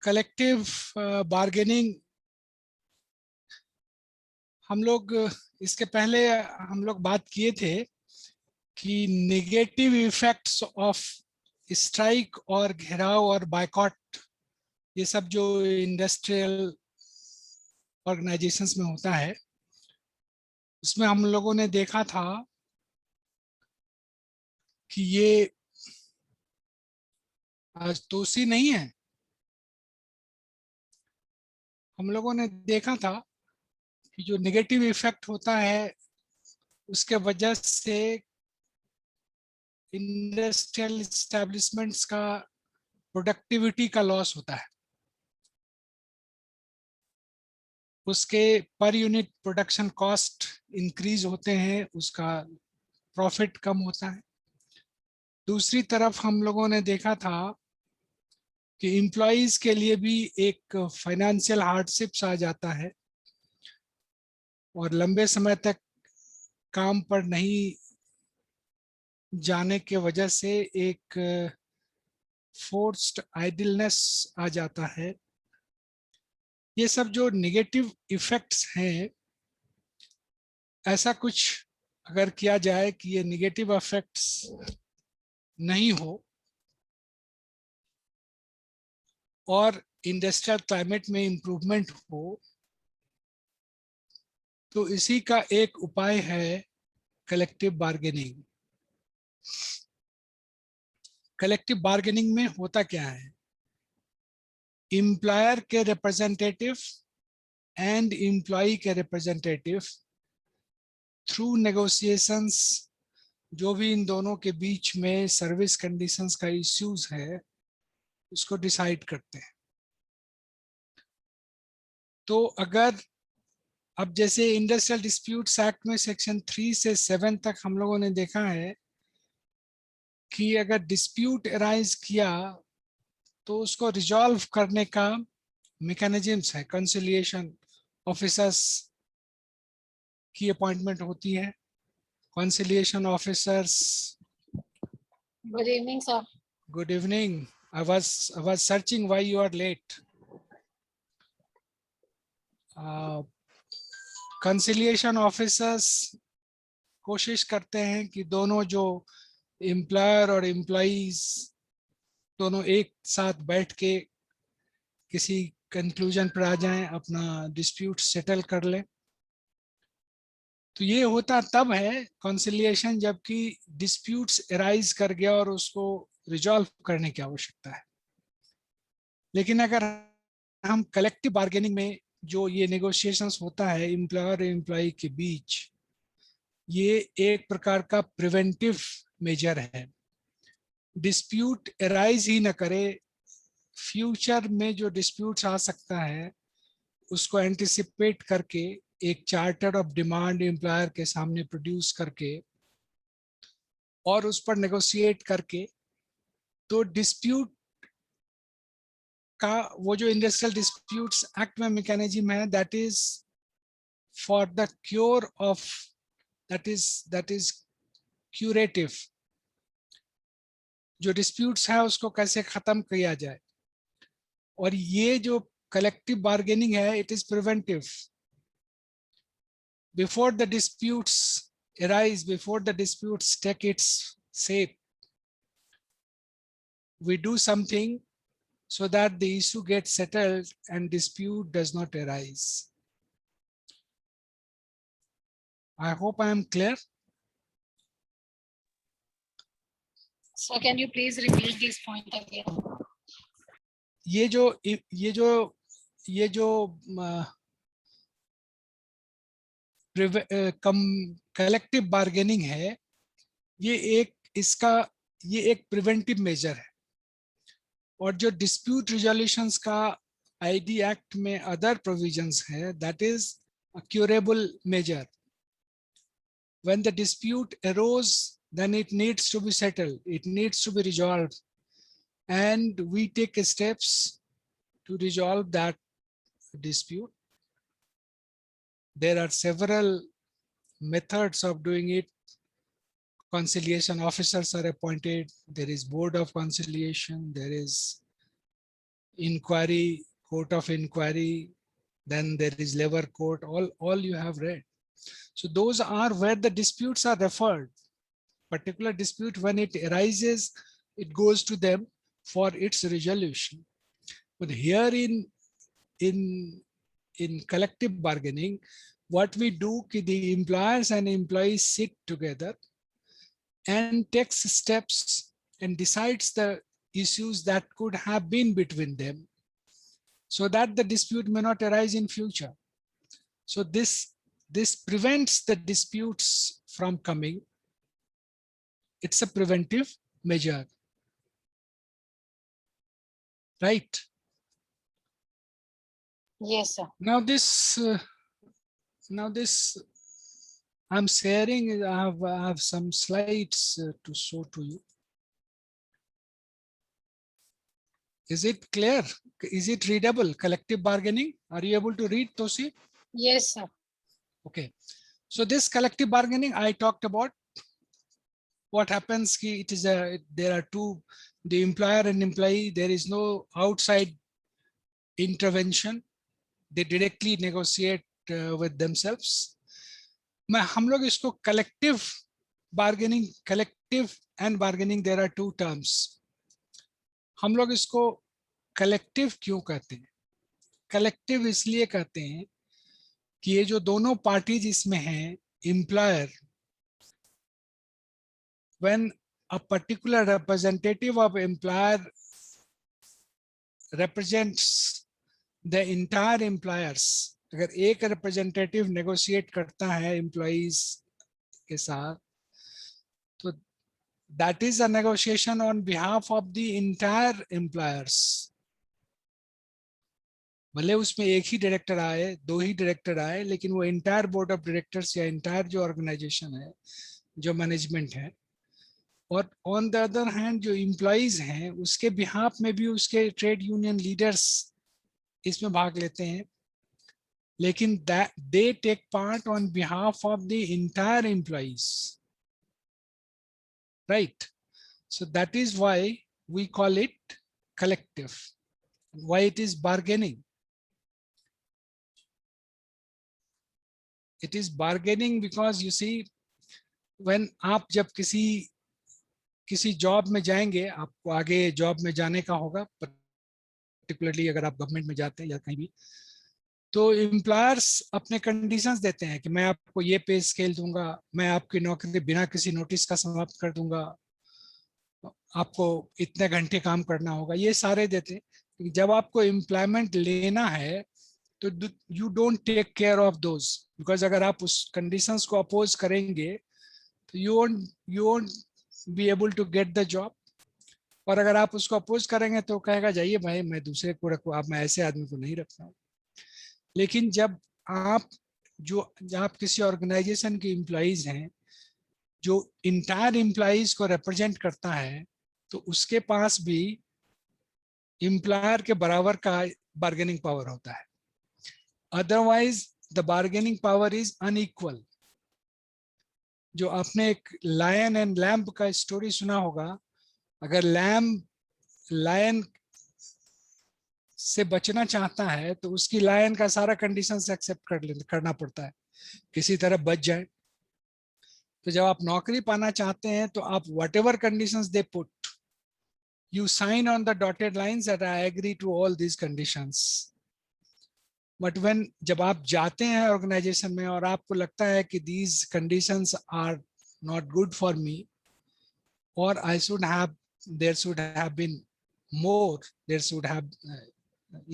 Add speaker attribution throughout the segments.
Speaker 1: Collective bargaining हम लोग इसके पहले हम लोग बात किए थे कि नेगेटिव इफेक्ट्स ऑफ स्ट्राइक और घेराव और बायकॉट, ये सब जो इंडस्ट्रियल ऑर्गेनाइजेशंस में होता है, उसमें हम लोगों ने देखा था कि ये आज दोषी नहीं है। हम लोगों ने देखा था कि जो नेगेटिव इफेक्ट होता है उसके वजह से इंडस्ट्रियल एस्टेब्लिशमेंट्स का प्रोडक्टिविटी का लॉस होता है, उसके per unit production cost increase होते हैं, उसका प्रॉफिट कम होता है। दूसरी तरफ हम लोगों ने देखा था कि एम्प्लॉइज के लिए भी एक फाइनेंशियल हार्डशिप्स आ जाता है और लंबे समय तक काम पर नहीं जाने के वजह से एक फोर्स्ड आइडलनेस आ जाता है। ये सब जो नेगेटिव इफेक्ट्स हैं, ऐसा कुछ अगर किया जाए कि ये नेगेटिव इफेक्ट्स नहीं हो और इंडस्ट्रियल क्लाइमेट में इंप्रूवमेंट हो, तो इसी का एक उपाय है कलेक्टिव बार्गेनिंग। कलेक्टिव बार्गेनिंग में होता क्या है, एम्प्लॉयर के रिप्रेजेंटेटिव एंड एम्प्लॉय के रिप्रेजेंटेटिव थ्रू नेगोशिएशंस जो भी इन दोनों के बीच में सर्विस कंडीशंस का इश्यूज है उसको डिसाइड करते हैं। तो अगर अब जैसे इंडस्ट्रियल डिस्प्यूट्स एक्ट में सेक्शन 3 से 7 तक हम लोगों ने देखा है कि अगर डिस्प्यूट अराइज किया तो उसको रिजॉल्व करने का मैकेनिज्म्स है। कंसिलिएशन ऑफिसर्स की अपॉइंटमेंट होती है। Conciliation officers,
Speaker 2: Good evening, sir.
Speaker 1: Good evening. I was searching why you are late. Conciliation officers कोशिश करते हैं कि दोनों जो एम्प्लॉयर और एम्प्लॉइज दोनों एक साथ बैठ के किसी कंक्लूजन पर आ जाएं, अपना डिस्प्यूट सेटल कर लें। तो ये होता तब है कंसिलिएशन जबकि डिस्प्यूट्स अराइज कर गया और उसको रिजॉल्व करने की आवश्यकता है। लेकिन अगर हम कलेक्टिव बार्गेनिंग में जो ये नेगोशिएशंस होता है एम्प्लॉयर और एम्प्लॉय के बीच, ये एक प्रकार का प्रिवेंटिव मेजर है। डिस्प्यूट अराइज ही न करे, फ्यूचर में जो डिस्प्यूट्स आ सकता है उसको एंटिसिपेट करके एक चार्टर ऑफ डिमांड एम्प्लॉयर के सामने प्रोड्यूस करके और उस पर नेगोशिएट करके, तो डिस्प्यूट का वो जो इंडस्ट्रियल डिस्प्यूट्स एक्ट में मैकेनिज्म है, that is for the cure of, that is curative. जो डिस्प्यूट्स है उसको कैसे खत्म किया जाए, और ये जो कलेक्टिव बार्गेनिंग है it is preventive. Before the disputes arise, before the disputes take its shape, we do something so that the issue gets settled and dispute does not arise. I hope I am clear.
Speaker 2: So can you please repeat this point again?
Speaker 1: ये जो collective bargaining है, ये एक preventive measure है। और जो dispute resolutions का ID act में अदर प्रोविजंस है, that is a curable measure. When the dispute arose, then it needs to be settled, it needs to be resolved, and we take steps to resolve that dispute. There are several methods of doing it. Conciliation officers are appointed, there is board of conciliation, there is inquiry, court of inquiry, then there is labor court, all you have read. So those are where the disputes are referred. Particular dispute, when it arises, it goes to them for its resolution. But here in collective bargaining, what we do, the employers and employees sit together and takes steps and decides the issues that could have been between them, so that the dispute may not arise in future. So this prevents the disputes from coming. It's a preventive measure, right?
Speaker 2: Yes, sir.
Speaker 1: Now this I'm sharing. I have some slides to show to you. Is it clear? Is it readable? Collective bargaining. Are you able to read, Tosi?
Speaker 2: Yes, sir.
Speaker 1: Okay. So this collective bargaining I talked about. What happens? It is there are two, the employer and employee. There is no outside intervention. They directly negotiate with themselves. हम लोग इसको collective bargaining, collective and bargaining, there are two terms. हम लोग इसको collective क्यों कहते हैं? Collective इसलिए कहते हैं कि ये जो दोनों पार्टीज इसमें हैं, employer, when a particular representative of employer represents the entire employers, अगर एक representative negotiate करता है employees के साथ, तो that is a negotiation on behalf of the entire employers. भले उसमें एक ही डायरेक्टर आए, दो ही डायरेक्टर आए, लेकिन वो इंटायर बोर्ड ऑफ डायरेक्टर्स या इंटायर जो ऑर्गेनाइजेशन है, जो मैनेजमेंट है, और ऑन द अदर हैंड जो एम्प्लॉइज हैं, उसके बिहाफ में भी उसके ट्रेड यूनियन लीडर्स इसमें भाग लेते हैं, लेकिन they take part on behalf of the entire employees, right? So that is why we call it collective, why it is bargaining. It is bargaining because you see, when आप जब किसी job में जाएंगे, आपको आगे जॉब में जाने का होगा, पर्टिकुलरली अगर आप गवर्नमेंट में जाते हैं या कहीं भी, तो एम्प्लॉयर्स अपने कंडीशंस देते हैं कि मैं आपको ये पे स्केल दूंगा, मैं आपकी नौकरी बिना किसी नोटिस का समाप्त कर दूंगा, आपको इतने घंटे काम करना होगा, ये सारे देते हैं. जब आपको एम्प्लॉयमेंट लेना है तो you don't take care of those, because अगर आप उस कंडीशंस को अपोज करेंगे तो you won't be able to get the job. और अगर आप उसको अपोज करेंगे तो कहेगा जाइए भाई, मैं दूसरे को रखूँ, आप, मैं ऐसे आदमी को नहीं रखता हूँ. लेकिन जब आप किसी ऑर्गेनाइजेशन के एम्प्लॉइज हैं जो इंटायर एम्प्लॉइज को रिप्रेजेंट करता है, तो उसके पास भी एम्प्लॉयर के बराबर का बार्गेनिंग पावर होता है. Otherwise, the bargaining power is unequal. जो आपने एक लायन एंड लैम्ब का स्टोरी सुना होगा, अगर लायन से बचना चाहता है तो उसकी लायन का सारा कंडीशंस एक्सेप्ट करना पड़ता है, किसी तरह बच जाए. तो जब आप नौकरी पाना चाहते हैं तो आप whatever conditions they put, you sign on the dotted lines that I agree to all these conditions. But when जब आप जाते हैं ऑर्गेनाइजेशन में और आपको लगता है कि these conditions are not good for me, और there should have been more, there should have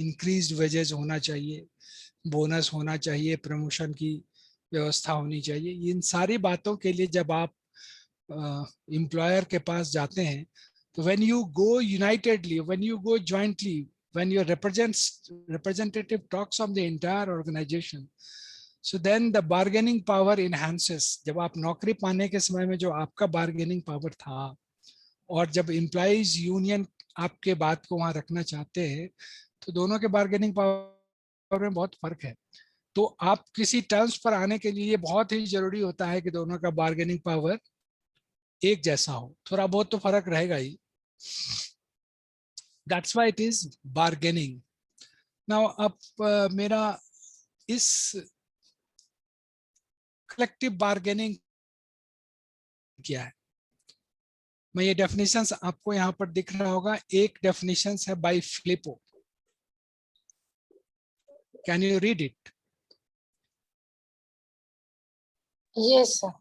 Speaker 1: increased wages होना चाहिए, बोनस होना चाहिए, प्रमोशन की व्यवस्था होनी चाहिए. इन सारी बातों के लिए जब आप एम्प्लॉयर के पास जाते हैं, तो when you go unitedly, when you go jointly, when your representative talks of the entire organization, so then the bargaining power enhances. जब आप नौकरी पाने के समय में जो आपका bargaining power था, और जब employees union आपके बात को वहां रखना चाहते हैं, तो दोनों के bargaining power में बहुत फर्क है. तो आप किसी टर्म्स पर आने के लिए बहुत ही जरूरी होता है कि दोनों का bargaining power एक जैसा हो. थोड़ा बहुत तो फर्क रहेगा ही. That's why it is bargaining. Now अब मेरा इस collective bargaining क्या है, मैं ये डेफिनेशंस आपको यहाँ पर दिख रहा होगा. एक डेफिनेशंस है by Flippo. Can you read it?
Speaker 2: Yes, sir.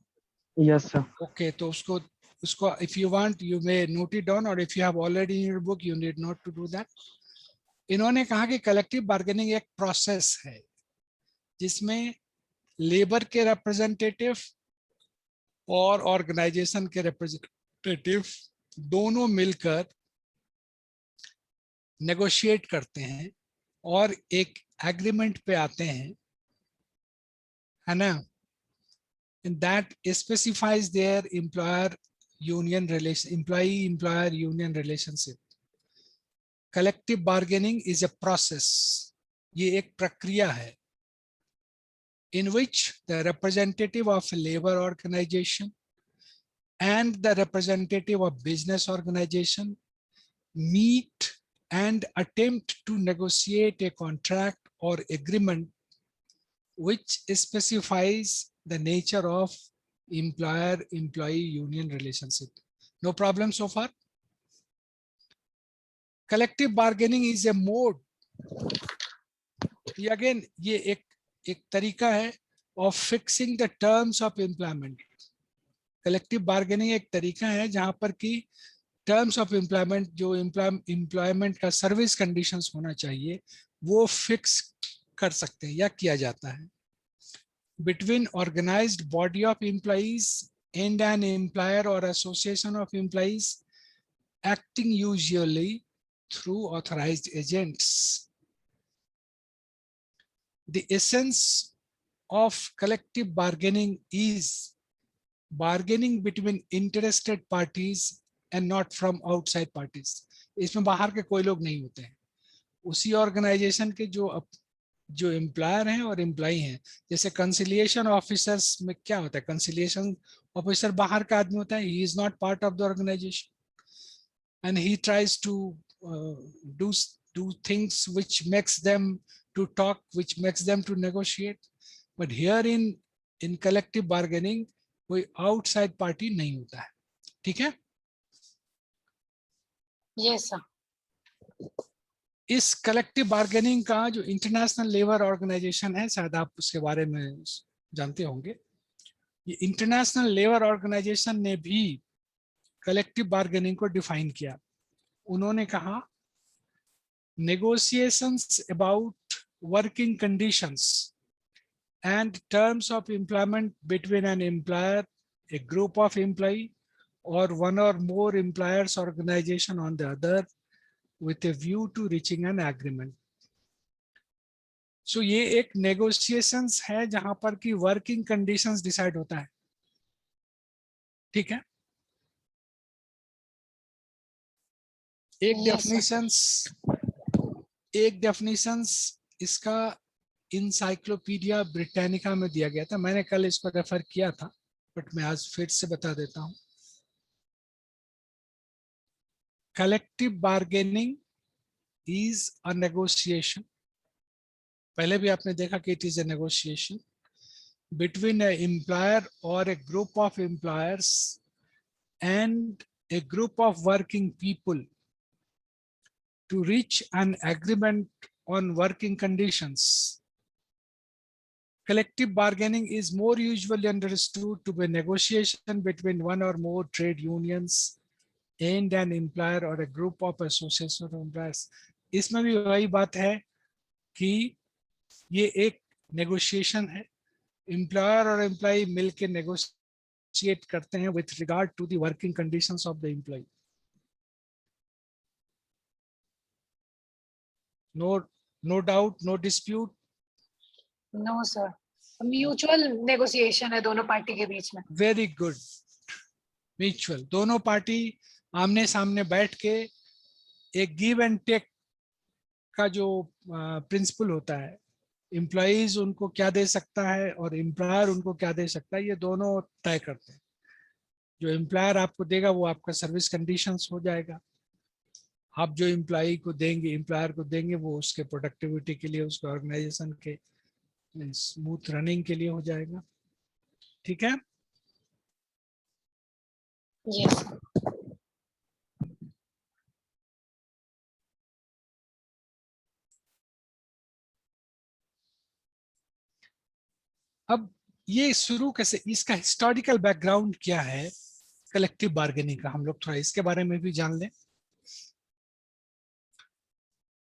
Speaker 3: Yes, sir.
Speaker 1: Okay, तो उसको if you want you may note it down, or if you have already in your book you need not to do that. इन्होंने कहा कि collective bargaining एक process है जिसमें labour के representative और ऑर्गेनाइजेशन के रिप्रेजेंटेटिव दोनों मिलकर नेगोशिएट करते हैं और एक एग्रीमेंट पे आते हैं, है ना. And that specifies their employee-employer union relationship. Collective bargaining is a process. ये एक प्रक्रिया है in which the representative of labor organization and the representative of business organization meet and attempt to negotiate a contract or agreement which specifies the nature of employer-employee union relationship. No problem so far? Collective bargaining is a mode. Again, ये एक तरीका है of fixing the terms of employment. Collective bargaining एक तरीका है जहां पर कि terms of employment, जो employment का service conditions होना चाहिए वो fix कर सकते हैं या किया जाता है between organized body of employees and an employer or association of employees acting usually through authorized agents. The essence of collective bargaining is bargaining between interested parties and not from outside parties. इसमें बाहर के कोई लोग नहीं होते हैं, उसी organisation के जो एम्प्लॉयर हैं और एम्प्लॉई हैं. जैसे कंसिलिएशन ऑफिसर्स में क्या होता है, कंसिलिएशन ऑफिसर बाहर का आदमी होता है, he is not part of the organisation and he tries to do things which makes them to talk, which makes them to negotiate. But here in collective bargaining कोई आउटसाइड पार्टी नहीं होता है. ठीक है.
Speaker 2: Yes, sir.
Speaker 1: इस collective bargaining का जो international labour organisation है, शायद आप उसके बारे में जानते होंगे, ये इंटरनेशनल लेबर ऑर्गेनाइजेशन ने भी कलेक्टिव बार्गेनिंग को डिफाइन किया. उन्होंने कहा negotiations about working conditions and terms of employment between an employer, a group of employee और वन और more employers organisation on the other with a view to reaching an agreement. So ये एक negotiations है जहां पर की working conditions decide होता है. ठीक है. एक definitions इसका इंसाइक्लोपीडिया ब्रिटानिका में दिया गया था. मैंने कल इसको रेफर किया था बट मैं आज फिर से बता देता हूं. Collective bargaining is a negotiation. पहले भी आपने देखा कि it is a negotiation between an employer or a group of employers and a group of working people to reach an agreement on working conditions. Collective bargaining is more usually understood to be negotiation between one or more trade unions and an employer or a group of association of employers. इसमें भी वही बात है कि ये एक negotiation है, employer और एम्प्लॉय मिलकर नेगोशिएट करते हैं with regard to the working conditions of the employ. No doubt, no dispute.
Speaker 2: No, sir. Mutual negotiation है दोनों पार्टी के बीच में.
Speaker 1: Very good. म्यूचुअल, दोनों पार्टी आमने सामने बैठ के एक गिव एंड टेक का जो प्रिंसिपल होता है, एम्प्लॉइज उनको क्या दे सकता है और एम्प्लॉयर उनको क्या दे सकता है, ये दोनों तय करते हैं. जो एम्प्लॉयर आपको देगा वो आपका सर्विस कंडीशंस हो जाएगा, आप जो एम्प्लॉय को देंगे, एम्प्लॉयर को देंगे, वो उसके प्रोडक्टिविटी के लिए, उसके ऑर्गेनाइजेशन के स्मूथ रनिंग के लिए हो जाएगा। ठीक है।
Speaker 2: Yes.
Speaker 1: अब ये शुरू कैसे, इसका हिस्टोरिकल बैकग्राउंड क्या है कलेक्टिव बार्गेनिंग का, हम लोग थोड़ा इसके बारे में भी जान लें।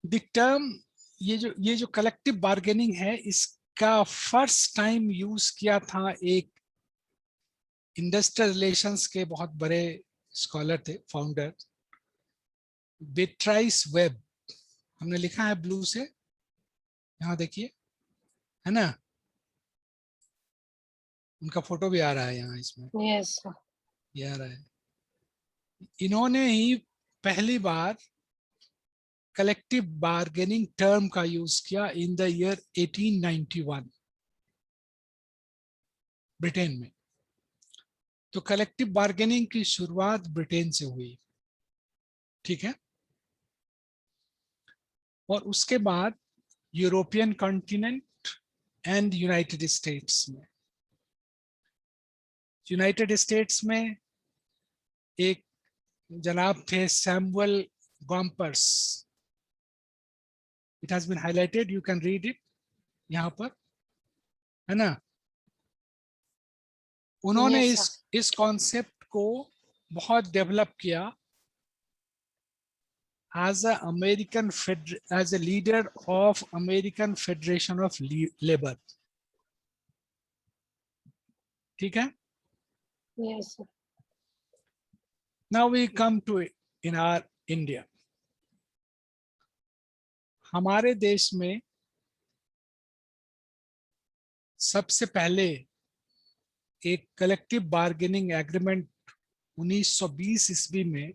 Speaker 1: द टर्म, ये जो कलेक्टिव बार्गेनिंग है, इसका फर्स्ट टाइम यूज किया था एक इंडस्ट्रियल रिलेशंस के बहुत बड़े स्कॉलर थे, फाउंडर, बेट्राइस वेब। हमने लिखा है ब्लू से, यहाँ देखिए, है ना, उनका फोटो भी आ रहा है यहाँ इसमें,
Speaker 2: Yes.
Speaker 1: ये आ रहा है। इन्होंने ही पहली बार कलेक्टिव बार्गेनिंग टर्म का यूज किया इन द ईयर 1891 ब्रिटेन में। तो कलेक्टिव बार्गेनिंग की शुरुआत ब्रिटेन से हुई, ठीक है। और उसके बाद European continent and United States में। यूनाइटेड स्टेट्स में एक जनाब थे Samuel Gompers, it has been highlighted, you can read it यहाँ पर, है ना। उन्होंने
Speaker 2: Yes, sir.
Speaker 1: इस कॉन्सेप्ट को बहुत डेवलप किया as a leader of American Federation of Labor, ठीक है।
Speaker 2: Yes, sir.
Speaker 1: Now we come to in our India. हमारे देश में सबसे पहले एक कलेक्टिव बार्गेनिंग एग्रीमेंट 1920 ईस्वी में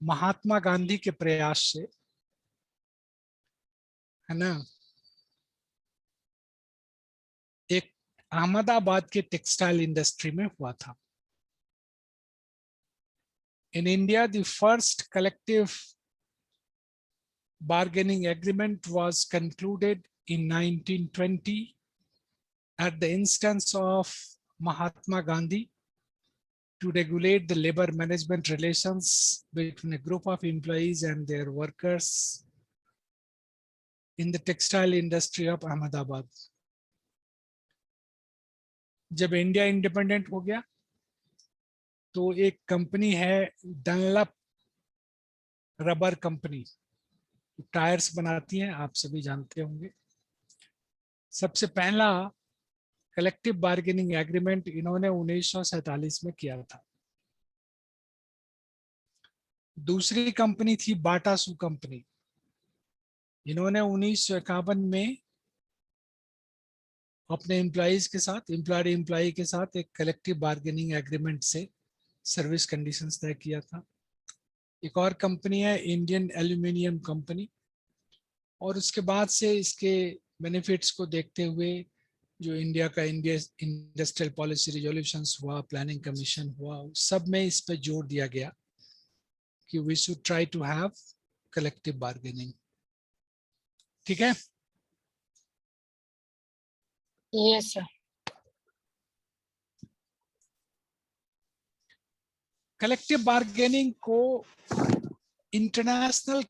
Speaker 1: महात्मा गांधी के प्रयास से, है ना, एक अहमदाबाद के टेक्सटाइल इंडस्ट्री में हुआ था। In India, the first collective bargaining agreement was concluded in 1920 at the instance of Mahatma Gandhi to regulate the labor management relations between a group of employees and their workers in the textile industry of Ahmedabad. जब India independent हो गया तो एक company है Dunlop rubber company, tyres बनाती हैं, आप सभी जानते होंगे। सबसे पहला कलेक्टिव बार्गेनिंग एग्रीमेंट इन्होंने 1947 में किया था। दूसरी कंपनी थी बाटा सू कंपनी, इन्होंने 1951 में अपने एम्प्लॉइज के साथ, एम्प्लॉय के साथ एक कलेक्टिव बार्गेनिंग एग्रीमेंट से सर्विस कंडीशंस तय किया था। एक और कंपनी है इंडियन एल्यूमिनियम कंपनी, और उसके बाद से इसके बेनिफिट्स को देखते हुए जो इंडिया का इंडस्ट्रियल पॉलिसी रिजोल्यूशंस हुआ, प्लानिंग कमीशन हुआ, सब में इस पे जोर दिया गया कि we should try to have collective bargaining, ठीक है।
Speaker 2: Yes, sir.
Speaker 1: कलेक्टिव बार्गेनिंग को इंटरनेशनल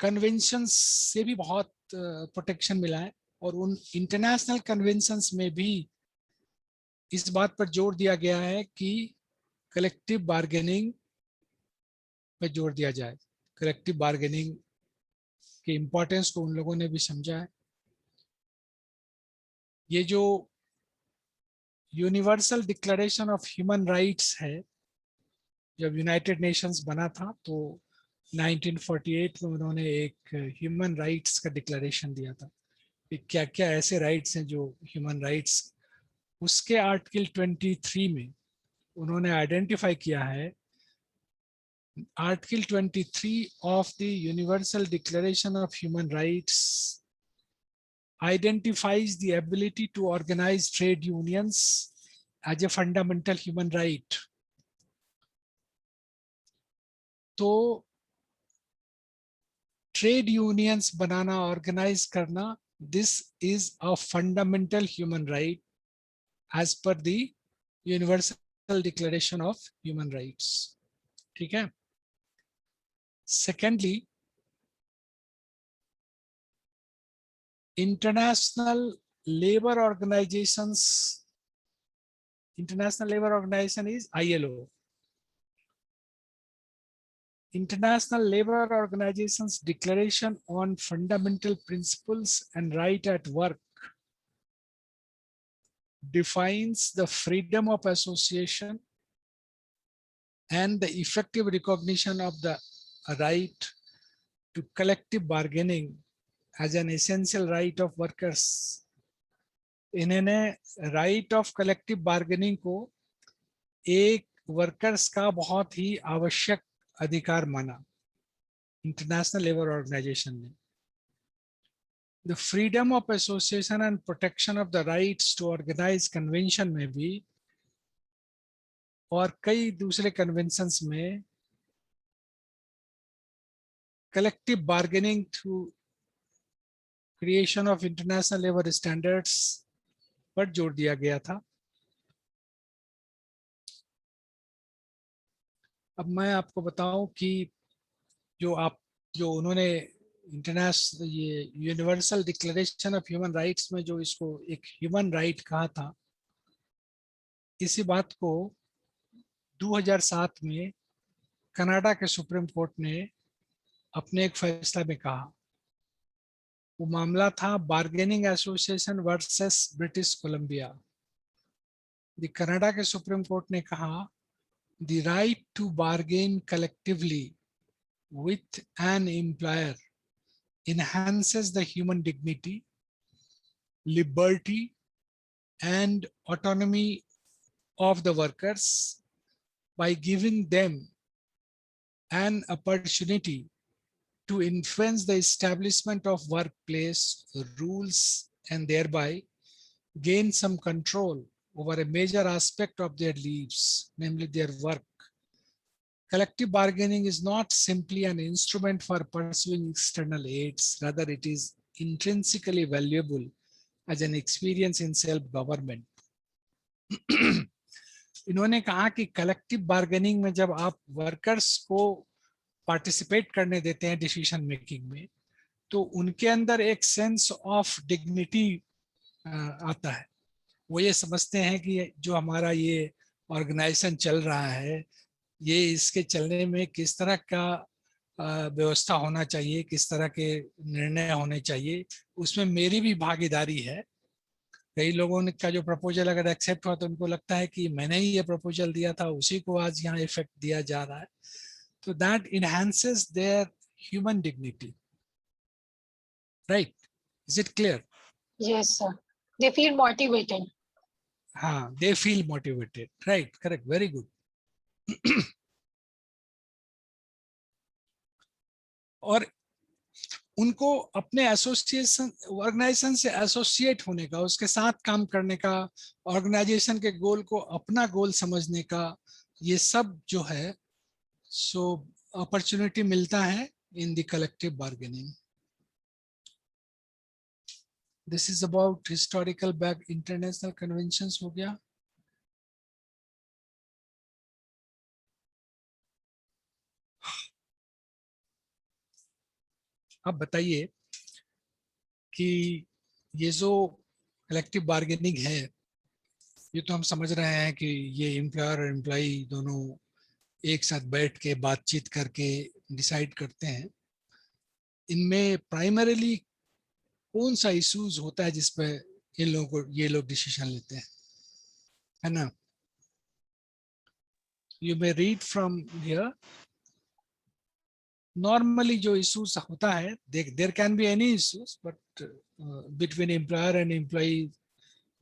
Speaker 1: कन्वेंशंस से भी बहुत प्रोटेक्शन मिला है, और उन इंटरनेशनल कन्वेंशंस में भी इस बात पर जोर दिया गया है कि कलेक्टिव बार्गेनिंग पर जोर दिया जाए। कलेक्टिव बार्गेनिंग के इम्पोर्टेंस को उन लोगों ने भी समझा है। ये जो universal declaration of human rights है, जब यूनाइटेड नेशंस बना था तो 1948 में उन्होंने एक ह्यूमन राइट्स का डिक्लेरेशन दिया था कि क्या क्या ऐसे राइट्स हैं जो ह्यूमन राइट्स, उसके आर्टिकल 23 में उन्होंने आइडेंटिफाई किया है। Article 23 of the Universal Declaration of Human Rights identifies the ability to organize trade unions as a fundamental human right. तो ट्रेड यूनियंस बनाना, ऑर्गेनाइज करना, this is a fundamental human right as per the universal declaration of human rights. ठीक है। Secondly, international labour organisations, international labour organisation is ILO. International Labour Organization's Declaration on Fundamental Principles and Right at Work defines the freedom of association and the effective recognition of the right to collective bargaining as an essential right of workers. इन्होंने right of collective bargaining को एक workers का बहुत ही आवश्यक अधिकार माना international labour organisation ने। The freedom of association and protection of the rights to organize convention में भी और कई दूसरे कन्वेंशंस में collective bargaining through creation of international labor standards पर जोर दिया गया था। अब मैं आपको बताऊं कि जो उन्होंने इंटरनेशनल ये universal declaration of human rights में जो इसको एक ह्यूमन राइट कहा था, इसी बात को 2007 में कनाडा के सुप्रीम कोर्ट ने अपने एक फैसला में कहा। वो मामला था bargaining association versus British Columbia. Canada के सुप्रीम कोर्ट ने कहा the right to bargain collectively with an employer enhances the human dignity, liberty, and autonomy of the workers by giving them an opportunity to influence the establishment of workplace rules and thereby gain some control over a major aspect of their lives, namely their work. Collective bargaining is not simply an instrument for pursuing external aids, rather it is intrinsically valuable as an experience in self-government. इन्होंने कहा कि collective bargaining में जब आप workers को participate करने देते हैं डिसीजन मेकिंग में, तो उनके अंदर एक सेंस ऑफ डिग्निटी आता है। वो ये समझते हैं कि जो हमारा ये ऑर्गेनाइजेशन चल रहा है, ये इसके चलने में किस तरह का व्यवस्था होना चाहिए, किस तरह के निर्णय होने चाहिए, उसमें मेरी भी भागीदारी है। कई लोगों ने का जो प्रपोजल अगर एक्सेप्ट हुआ तो उनको लगता है कि मैंने ही ये प्रपोजल दिया था, उसी को आज यहाँ इफेक्ट दिया जा रहा है। तो that enhances their human dignity, right? Is it clear?
Speaker 2: Yes, sir. They feel motivated.
Speaker 1: हाँ, they feel motivated, right, correct, very good. और उनको अपने एसोसिएशन ऑर्गेनाइजेशन से एसोसिएट होने का, उसके साथ काम करने का, ऑर्गेनाइजेशन के गोल को अपना गोल समझने का, ये सब जो है सो अपॉर्चुनिटी मिलता है in the collective bargaining. This is about historical back international conventions हो गया। अब बताइए कि ये जो कलेक्टिव बार्गेनिंग है, ये तो हम समझ रहे हैं कि ये एम्प्लॉयर और एम्प्लॉई दोनों एक साथ बैठ के बातचीत करके डिसाइड करते हैं। इनमें प्राइमरीली कौन सा इश्यूज होता है जिस पे इन लोगों को ये लोग डिसीजन लेते हैं, है ना? You may read from here. Normally जो इश्यूज होता है, there can be any issues, but between employer and employee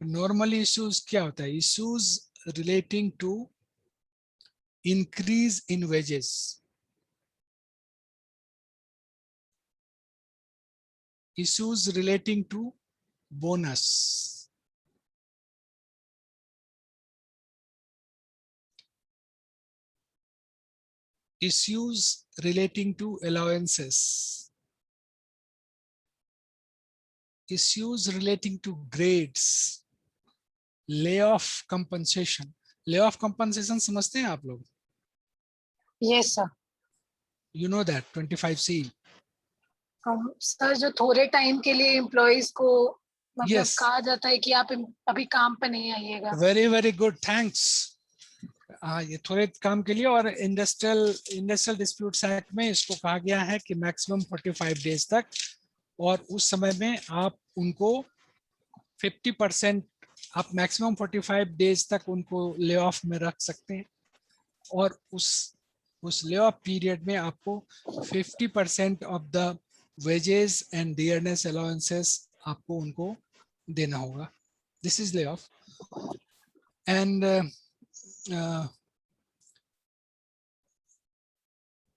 Speaker 1: normally issues क्या होता है? Issues relating to increase in wages, issues relating to bonus, issues relating to allowances, issues relating to grades, layoff compensation. Layoff compensation समझते हैं आप लोग?
Speaker 2: Yes sir.
Speaker 1: You know that 25C.
Speaker 2: Sir जो थोड़े time के लिए एम्प्लॉइज को मतलब
Speaker 1: Yes.
Speaker 2: कहा जाता है कि आप अभी काम पे नहीं आइएगा.
Speaker 1: Very good, thanks. हाँ, ये थोड़े काम के लिए, और इंडस्ट्रियल डिस्प्यूट्स एक्ट में इसको कहा गया है कि मैक्सिमम 45 डेज तक, और उस समय में आप उनको 50%, आप मैक्सिमम 45 डेज तक उनको ले ऑफ में रख सकते हैं, और उस ले ऑफ पीरियड में आपको 50% of the wages and dearness allowances आपको उनको देना होगा. This is lay off. And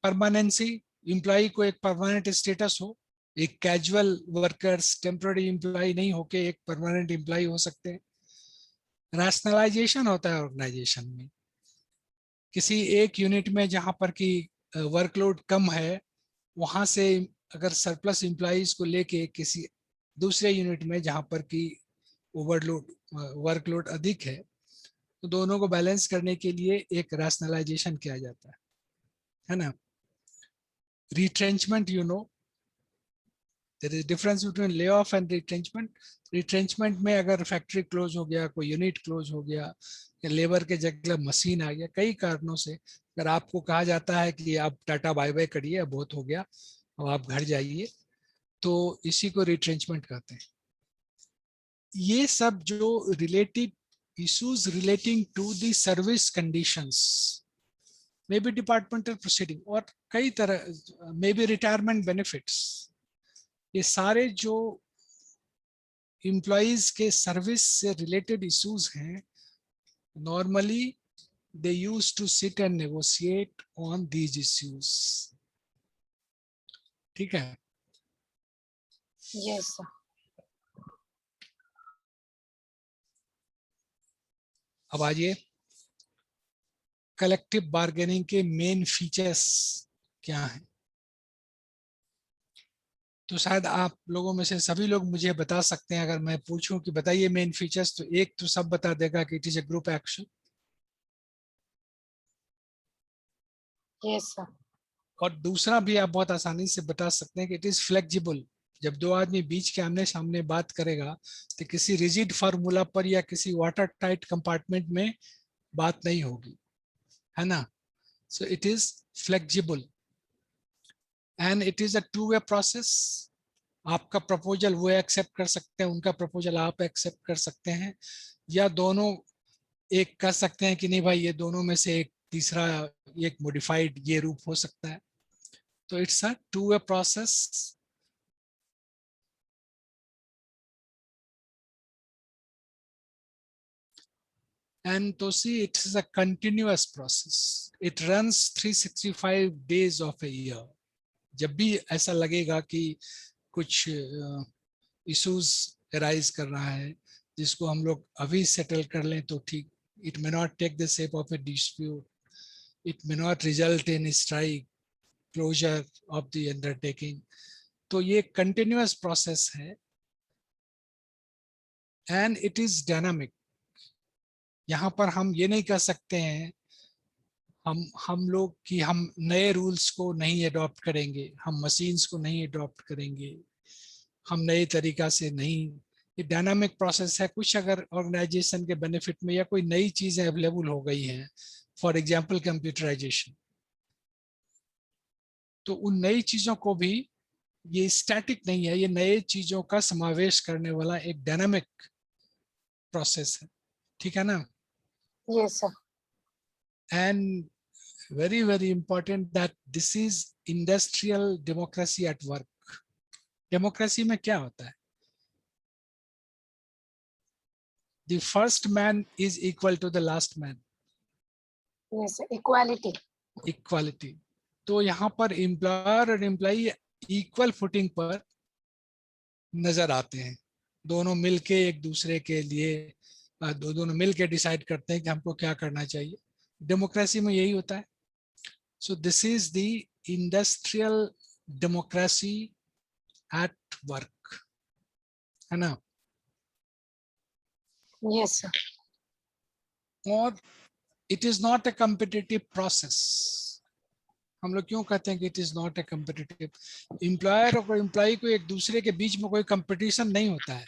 Speaker 1: permanency, employ को एक परमानेंट स्टेटस हो, एक कैजुअल वर्कर्स, टेम्पररी एम्प्लॉय नहीं होके एक परमानेंट एम्प्लॉय हो सकते हैं. रैशनलाइजेशन होता है ऑर्गेनाइजेशन में, किसी एक यूनिट में जहां पर कि वर्कलोड कम है, वहां से अगर सरप्लस एम्प्लॉइज को लेके किसी दूसरे यूनिट में जहां पर कि ओवरलोड वर्कलोड अधिक है, तो दोनों को बैलेंस करने के लिए एक रैशनलाइजेशन किया जाता है ना. Retrenchment, you know, there is difference between lay off and retrenchment. Retrenchment में अगर फैक्ट्री क्लोज हो गया, कोई यूनिट क्लोज हो गया, या लेबर के जगह मशीन आ गया, कई कारणों से अगर आपको कहा जाता है कि आप टाटा बाय बाय करिए, बहुत हो गया, अब आप घर जाइए, तो इसी को रिट्रेंचमेंट कहते हैं. ये सब जो related issues relating to the service conditions, may be departmental proceeding, और कई तरह, मे बी रिटायरमेंट बेनिफिट्स, ये सारे जो एम्प्लॉइज के सर्विस से रिलेटेड इश्यूज हैं, normally they used to sit and negotiate on these issues. ठीक है.
Speaker 2: Yes sir.
Speaker 1: अब आइए, कलेक्टिव बार्गेनिंग के मेन फीचर्स क्या हैं. तो शायद आप लोगों में से सभी लोग मुझे बता सकते हैं. अगर मैं पूछूं कि बताइए मेन फीचर्स, तो एक तो सब बता देगा कि it is a group action.
Speaker 2: Yes sir.
Speaker 1: और दूसरा भी आप बहुत आसानी से बता सकते हैं कि इट इज फ्लेक्सिबल. जब दो आदमी बीच के आमने सामने बात करेगा, तो किसी रिजिड फार्मूला पर या किसी वाटर टाइट कंपार्टमेंट में बात नहीं होगी, है ना. So it is flexible and it is a two way process. आपका प्रपोजल वो एक्सेप्ट कर सकते हैं, उनका प्रपोजल आप एक्सेप्ट कर सकते हैं, या दोनों एक कर सकते हैं कि नहीं भाई, ये दोनों में से एक तीसरा, एक मॉडिफाइड ये रूप हो सकता है. तो it's a two way process. And to see, it is a continuous process. It runs 365 days of a year. जब भी ऐसा लगेगा कि कुछ इश्यूज अराइज कर रहा है जिसको हम लोग अभी सेटल कर लें तो ठीक, it may not take the shape of a dispute, it may not result in strike, closure of the undertaking. तो ये continuous process है and it is dynamic. यहाँ पर हम ये नहीं कह सकते हैं हम लोग कि हम नए रूल्स को नहीं अडॉप्ट करेंगे, हम मशीन्स को नहीं अडॉप्ट करेंगे, हम नए तरीका से नहीं. ये डायनामिक प्रोसेस है. कुछ अगर ऑर्गेनाइजेशन के बेनिफिट में या कोई नई चीजें अवेलेबल हो गई हैं, फॉर एग्जांपल कंप्यूटराइजेशन, तो उन नई चीजों को भी, ये स्टैटिक नहीं है, ये नए चीजों का समावेश करने वाला एक डायनामिक प्रोसेस है. ठीक है ना.
Speaker 2: Yes sir.
Speaker 1: And very important that this is industrial democracy at work. Democracy में क्या होता है? The first man is equal to the last man.
Speaker 2: Yes sir. Equality.
Speaker 1: Equality. तो यहाँ पर एम्प्लॉयर और एम्प्लॉई इक्वल फुटिंग पर नजर आते हैं. दोनों मिलके एक दूसरे के लिए दोनों मिलके डिसाइड करते हैं कि हमको क्या करना चाहिए. डेमोक्रेसी में यही होता है. So this is the industrial democracy at work. है ना।
Speaker 2: Yes, sir.
Speaker 1: और it is not a competitive process. हम लोग क्यों कहते हैं कि it is not a competitive? Employer और एम्प्लॉय को एक दूसरे के बीच में कोई कंपटीशन नहीं होता है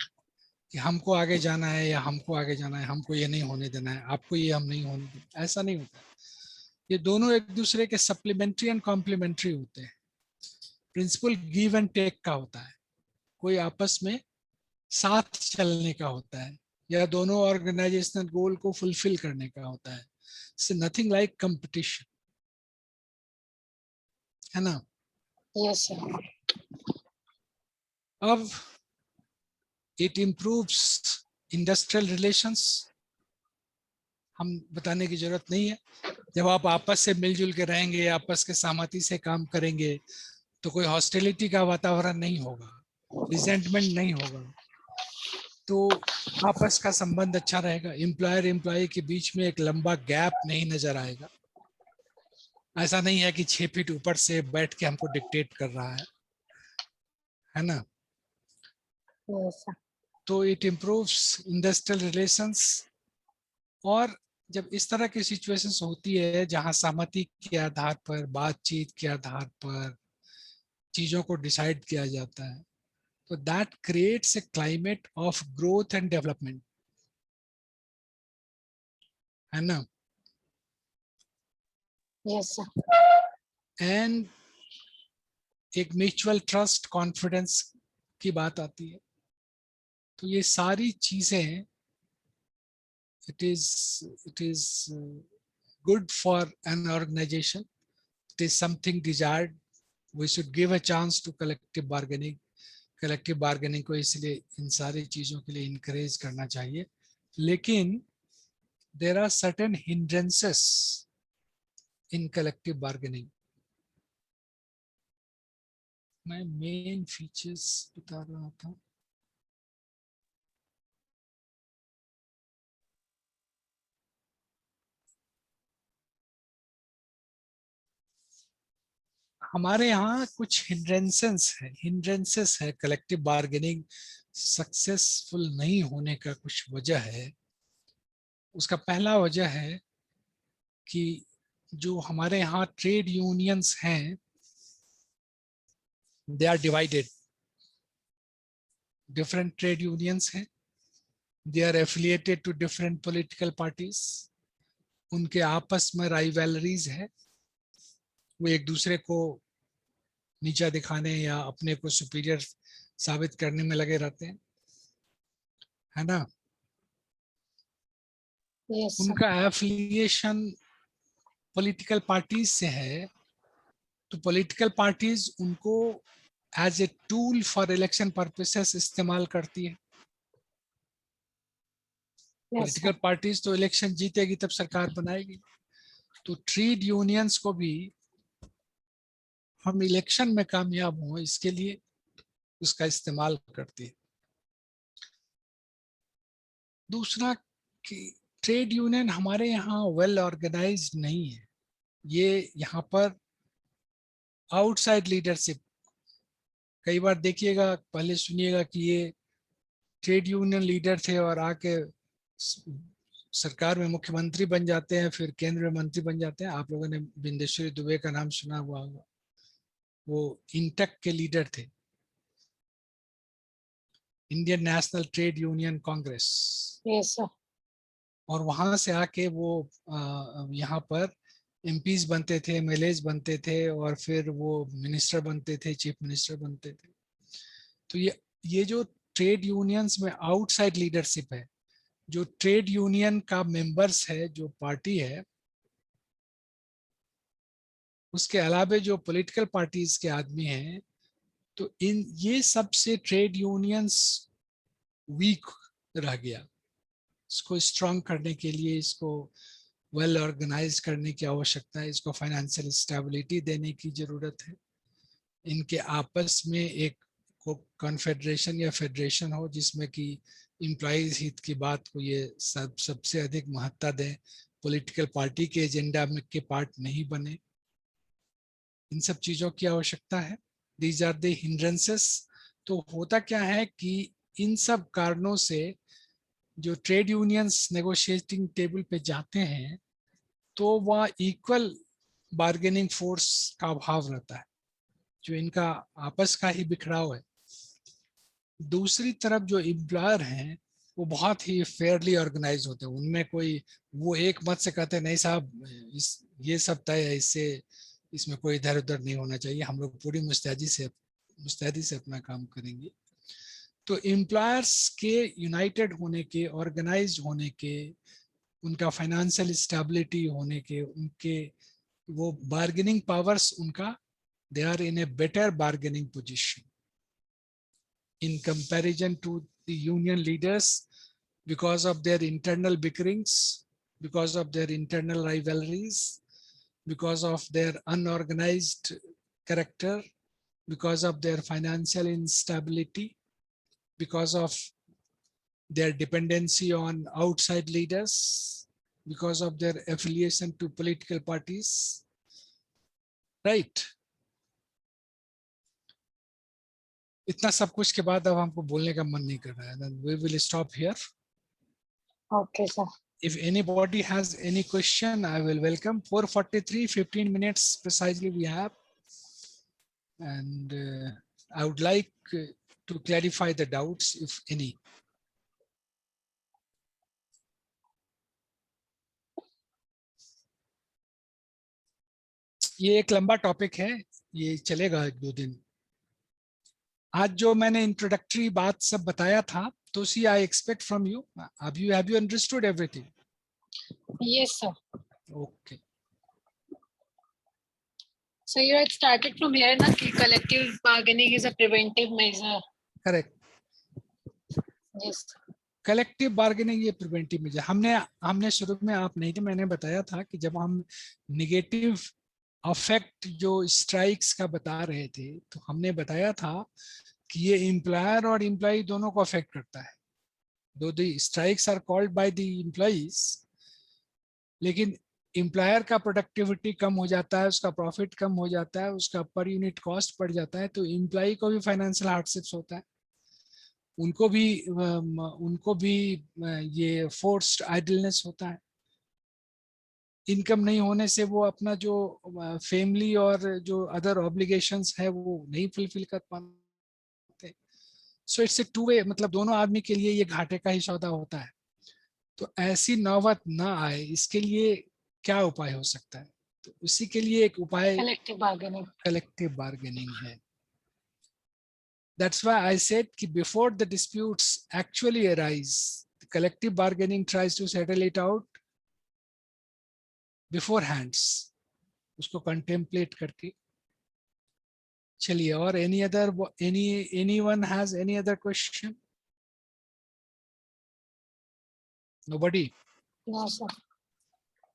Speaker 1: कि हमको आगे जाना है या हमको आगे जाना है, हमको ये नहीं होने देना है, आपको ये हम नहीं होने देना, ऐसा नहीं होता। ये दोनों एक दूसरे के सप्लीमेंट्री एंड कॉम्प्लीमेंट्री होते हैं। प्रिंसिपल गिव एंड टेक का होता है, कोई आपस में साथ चलने का होता है, या दोनों ऑर्गेनाइजेशनल गोल को फुलफिल करने का होता है। सो नथिंग लाइक कंपटीशन, है ना।
Speaker 2: Yes, sir.
Speaker 1: अब इट इम्प्रूव्स इंडस्ट्रियल रिलेशंस, हम बताने की जरूरत नहीं है। जब आप आपस से मिलजुल के रहेंगे, आपस के सहमति से काम करेंगे, तो कोई हॉस्टिलिटी का वातावरण नहीं होगा, रिजेंटमेंट नहीं होगा, तो आपस का संबंध अच्छा रहेगा। एम्प्लॉयर एम्प्लॉय के बीच में एक लंबा गैप नहीं नजर आएगा। ऐसा नहीं है कि 6 फीट ऊपर से बैठ के हमको डिक्टेट कर रहा है ना।
Speaker 2: Yes, sir.
Speaker 1: तो इट इम्प्रूव्स इंडस्ट्रियल रिलेशंस। और जब इस तरह की सिचुएशंस होती है जहां सहमति के आधार पर, बातचीत के आधार पर चीजों को डिसाइड किया जाता है, तो that creates a climate of growth and development, है ना।
Speaker 2: Yes, sir.
Speaker 1: एंड एक म्यूचुअल ट्रस्ट कॉन्फिडेंस की बात आती है। तो ये सारी चीजें it is good for an organization. It is something desired. We should give a chance to collective bargaining. Collective bargaining को इसलिए इन सारी चीजों के लिए इनकरेज करना चाहिए। लेकिन there are certain hindrances in collective bargaining. मैं मेन फीचर्स बता रहा था। हमारे यहाँ कुछ हिंड्रेंसेस है कलेक्टिव बार्गेनिंग सक्सेसफुल नहीं होने का। कुछ वजह है। उसका पहला वजह है कि जो हमारे यहाँ ट्रेड यूनियंस हैं, they are divided. Different trade unions हैं, they are affiliated to different political parties. उनके आपस में राइवलरीज है, वो एक दूसरे को नीचा दिखाने या अपने को सुपीरियर साबित करने में लगे रहते हैं, है ना।
Speaker 2: Yes, sir.
Speaker 1: उनका एफिलिएशन पॉलिटिकल पार्टीज से है, तो पॉलिटिकल पार्टीज उनको as a tool for election purposes इस्तेमाल करती है।
Speaker 2: Yes,
Speaker 1: political
Speaker 2: sir.
Speaker 1: पार्टीज तो इलेक्शन जीतेगी तब सरकार बनाएगी, तो ट्रेड यूनियंस को भी हम इलेक्शन में कामयाब हों इसके लिए उसका इस्तेमाल करती है। दूसरा कि ट्रेड यूनियन हमारे यहाँ वेल ऑर्गेनाइज्ड नहीं है। ये यहाँ पर आउटसाइड लीडरशिप, कई बार देखिएगा, पहले सुनिएगा कि ये ट्रेड यूनियन लीडर थे और आके सरकार में मुख्यमंत्री बन जाते हैं, फिर केंद्र में मंत्री बन जाते हैं। आप लोगों ने बिंदेश्वरी दुबे का नाम सुना हुआ होगा, वो इंटेक के लीडर थे, Indian national trade union Congress.
Speaker 2: Yes, sir.
Speaker 1: और वहां से आके वो यहाँ पर एमपीज बनते थे, एमएलएज बनते थे, और फिर वो मिनिस्टर बनते थे, चीफ मिनिस्टर बनते थे। तो ये जो ट्रेड यूनियंस में आउटसाइड लीडरशिप है, जो ट्रेड यूनियन का मेंबर्स है, जो पार्टी है, उसके अलावे जो पॉलिटिकल पार्टीज के आदमी हैं, तो इन ये सबसे ट्रेड यूनियंस वीक रह गया। इसको स्ट्रांग करने के लिए, इसको वेल ऑर्गेनाइज करने की आवश्यकता है, इसको फाइनेंशियल स्टेबिलिटी देने की जरूरत है। इनके आपस में एक कॉन्फेडरेशन या फेडरेशन हो जिसमें कि एम्प्लॉइज हित की बात को ये सबसे अधिक महत्ता दें, पॉलिटिकल पार्टी के एजेंडा में के पार्ट नहीं बने। इन सब चीजों की आवश्यकता है। These are the hindrances. तो होता क्या है कि इन सब कारणों से जो ट्रेड यूनियंस नेगोशिएटिंग टेबल पे जाते हैं तो वह इक्वल बार्गेनिंग फोर्स का अभाव रहता है, जो इनका आपस का ही बिखराव है। दूसरी तरफ जो एम्प्लॉयर हैं वो बहुत ही फेयरली ऑर्गेनाइज होते हैं, उनमें कोई वो एक मत से कहते हैं नहीं साहब ये सब तय है, इससे इसमें कोई इधर उधर नहीं होना चाहिए, हम लोग पूरी मुस्तैदी से अपना काम करेंगे। तो एम्प्लॉयर्स के यूनाइटेड होने के, ऑर्गेनाइज्ड होने के, उनका फाइनेंशियल स्टेबिलिटी होने के, उनके वो बार्गेनिंग पावर्स उनका, they are in a better bargaining position in comparison to the union leaders because of their internal bickerings, because of their internal rivalries, because of their unorganized character, because of their financial instability, because of their dependency on outside leaders, because of their affiliation to political parties, right? इतना सब कुछ के बाद अब हमको बोलने का मन नहीं कर रहा है। Then we will stop here.
Speaker 2: Okay, sir.
Speaker 1: If anybody has any question, I will welcome. 4:43, 15 minutes precisely we have. And I would like to clarify the doubts, if any. ये एक लंबा टॉपिक है, ये चलेगा 1-2 दिन। आज जो मैंने इंट्रोडक्टरी बात सब बताया था, तो see I expect from you, have you understood everything?
Speaker 2: Yes, sir.
Speaker 1: Okay.
Speaker 2: So you had started from here, na, ki collective bargaining is a preventive measure.
Speaker 1: Correct.
Speaker 2: Yes.
Speaker 1: Collective bargaining ये preventive measure, हमने शुरू में, आप नहीं थे, मैंने बताया था कि जब हम निगेटिव अफेक्ट जो स्ट्राइक्स का बता रहे थे, तो हमने बताया था कि ये एम्प्लॉयर और एम्प्लॉय दोनों को अफेक्ट करता है। Though the strikes are called by the employees, लेकिन एम्प्लॉयर का प्रोडक्टिविटी कम हो जाता है, उसका प्रॉफिट कम हो जाता है, उसका पर यूनिट कॉस्ट बढ़ जाता है, तो एम्प्लॉय को भी फाइनेंशियल हार्डशिप्स होता है, उनको भी ये फोर्स्ड आइडलनेस होता है। इनकम नहीं होने से वो अपना जो फैमिली और जो अदर ऑब्लिगेशंस है वो नहीं फुलफिल कर पाते। So it's a two way, मतलब दोनों आदमी के लिए ये घाटे का ही सौदा होता है। तो ऐसी नौबत ना आए, इसके लिए क्या उपाय हो सकता है? तो उसी के लिए एक उपाय कलेक्टिव बार्गेनिंग है। That's why I said that before the disputes actually arise, the collective bargaining tries to settle it out beforehand, उसको contemplate करके। चलिए, और anyone has any other question? Nobody?
Speaker 2: No, sir.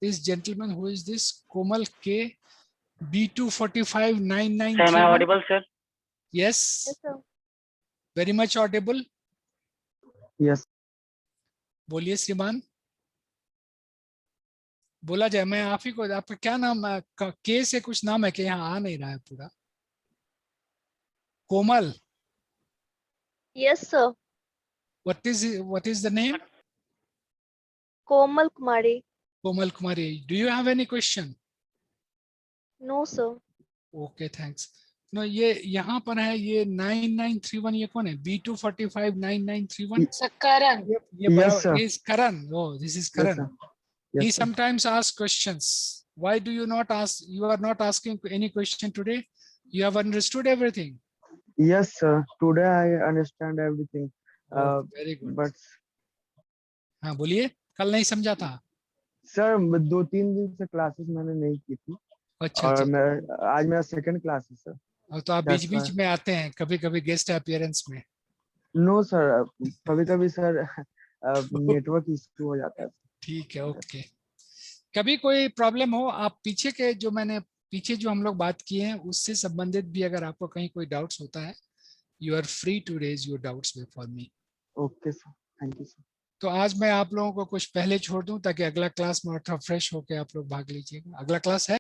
Speaker 1: This gentleman, who is this? Komal K, B24599.
Speaker 3: Sir, am I audible, sir?
Speaker 1: Yes.
Speaker 4: Yes, sir.
Speaker 1: Very much audible.
Speaker 4: Yes.
Speaker 1: बोलिए श्रीमान, बोला जाए। मैं आप ही को, आपका क्या नाम है? के से कुछ नाम है कि यहाँ आ नहीं रहा है पूरा? कोमल?
Speaker 4: Yes, sir.
Speaker 1: What is the name?
Speaker 4: Komal Kumari.
Speaker 1: Komal Kumari. Do you have any question?
Speaker 4: No, sir.
Speaker 1: Okay, thanks. No, ये यहाँ पर है, ये 9931, ये कौन है? B2459931.
Speaker 2: Sir, Karan.
Speaker 4: Yes, sir.
Speaker 1: Is Karan. Oh, this is
Speaker 4: Yes,
Speaker 1: Karan.
Speaker 4: sir.
Speaker 1: He
Speaker 4: Yes, sir.
Speaker 1: sometimes asks questions. Why do you not ask? You are not asking any question today. You have understood everything.
Speaker 4: Yes, sir. Today I understand everything.
Speaker 1: Oh, very good.
Speaker 4: But
Speaker 1: हाँ बोलिए, कल नहीं समझा था?
Speaker 4: Sir 2-3 दिन से classes मैंने नहीं की थी।
Speaker 1: अच्छा,
Speaker 4: और
Speaker 1: अच्छा।
Speaker 4: आज मेरा सेकंड क्लास है सर।
Speaker 1: और तो आप बीच बीच में आते हैं कभी कभी गेस्ट अपीयरेंस में?
Speaker 4: नो सर, कभी कभी सर नेटवर्क इशू हो जाता है।
Speaker 1: ठीक है, ओके। कभी कोई प्रॉब्लम हो, आप पीछे जो हम लोग बात किए हैं उससे संबंधित भी अगर आपको कहीं कोई डाउट्स होता है, you are free to raise your doubts before me.
Speaker 4: Okay sir, thank you sir.
Speaker 1: तो आज मैं आप लोगों को कुछ पहले छोड़ दूं ताकि अगला क्लास में थोड़ा फ्रेश होकर आप लोग भाग लीजिएगा। अगला क्लास है?